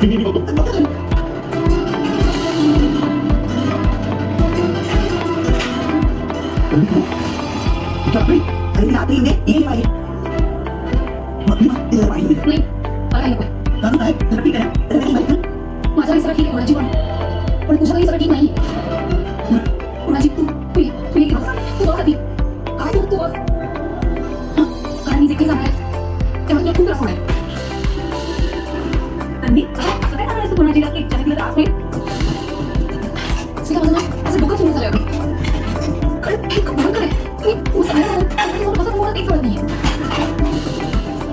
मी बघतो. अरे मी आता येऊ दे, ये पाहिजे. मग ते जरा पाहिजे. नाही मला काही नको. कारण काय सगळं ठीक आहे ना? त्याला काही माहित नाही. माझ्या घरी सगळं ठीक आहे कोणाची पण तुझ्या घरी सगळं ठीक नाही. कोणाची तू ये की बस. तू बस आधी. काय तू बस. कारण मी जे काही सांगणार तेव्हा तुला खूप त्रास होणार. तन्वी, असं काय सांगायचं कोणाची की तिला त्रास होईल? स्मिता माझं ना असं डोकं सुरू झालं अगं. हे बरोबर आहे. तू सांगायचं कसं मला तेच कळत नाहीये.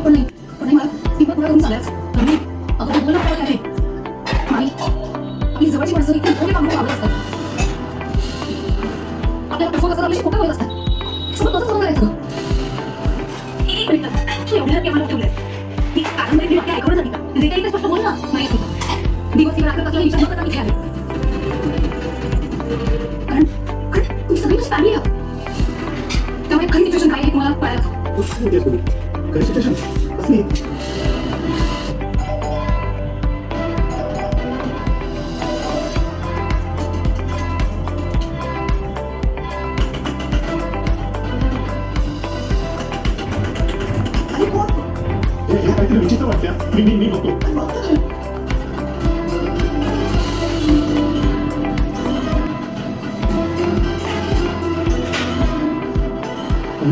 पण नाही मला हिंमत गोळा करून सांगायचं. तन्वी, अगं तू बोलणं काय आहे? नाही आपली जवळची माणसं इतकी थोडी कामं वागत असतात. आपल्याला प्रसंग असतात, आपल्याशी खोटं बोलत असतात. सगळं कसं समजून करायचं? एक मिनिट, तू एवढ्या प्रेमानं ठेवलंय ती कादंबरी ती वाक्य ऐकवण्यासाठी का? जे काही ते स्पष्ट बोल ना. नाही असं दिवस किंवा रात्र कसला विचार न करता मी इथे आले. कारण तुम्ही सगळी माझी फॅमिली आहात. त्यामुळे खरी सिच्युएशन काय आहे तुम्हाला कळायचं. खरी सिच्युएशन कसली? अरे कोण? हे काहीतरी विचित्र वाटतं. मी बघतो. अरे बघतो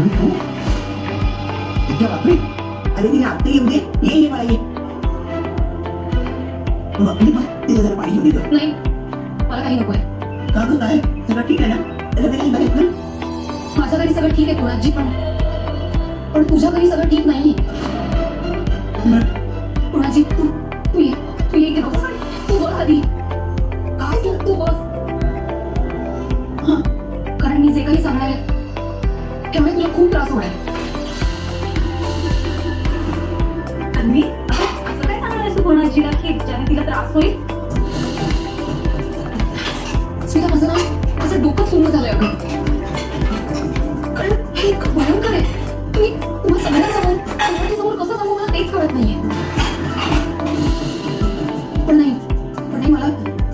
तू. इतक्या रात्री अरे तिने आता येऊ दे, ये पाहिजे. मग ते जरा पाहिजे होती तर. नाही मला काही नकोय. कारण काय सगळं ठीक आहे ना? त्याला काही माहित नाही. माझ्या घरी सगळं ठीक आहे कोणाची पण तुझ्या घरी सगळं ठीक नाही. कोणाची तू ये की बस. तू बस आधी. काय झालं तू बस. कारण मी जे काही सांगणार आहे त्यामुळे तुला खूप त्रास होणार आहे. तन्वी, असं काय सांगणार तू कोणाची की ज्याने तिला त्रास होईल? स्मिता माझं ना असं डोकं सुरू झालंय अगं. कारण हे इतकं भयंकर आहे. मी तुम्हाला सगळ्यांसमोर समोर कसं सांगू मला तेच कळत नाहीये. पण नाही मला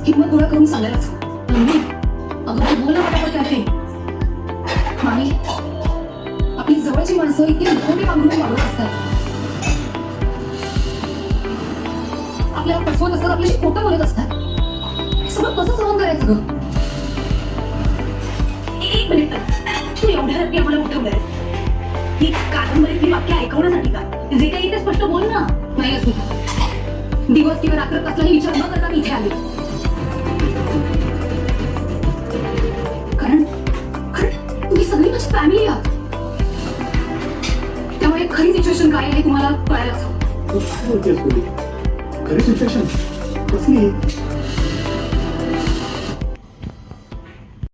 हिंमत गोळा करून सांगायलाच. अगं बोल ना पटापट करते. मामी आपली जवळची माणसं इतकी मोठे पांघरून वाढवत असतात. आपल्याला फसवत असतात, आपल्याशी खोटं बोलत असतात. हे सगळं कसं सहन करायचं ग? एक मिनिट, तू एवढ्या रात्री आम्हाला उठवलंय ही कादंबरी ती वाक्य ऐकवण्यासाठी का? जे काही ते स्पष्ट बोल ना. नाही असं दिवस किंवा रात्र कसलाही विचार न करता मी इथे आले. कारण तुम्ही सगळी माझी फॅमिली आहात. त्यामुळे खरी सिच्युएशन काय आहे तुम्हाला कळायलाच हवं. खरी सिच्युएशन कसली?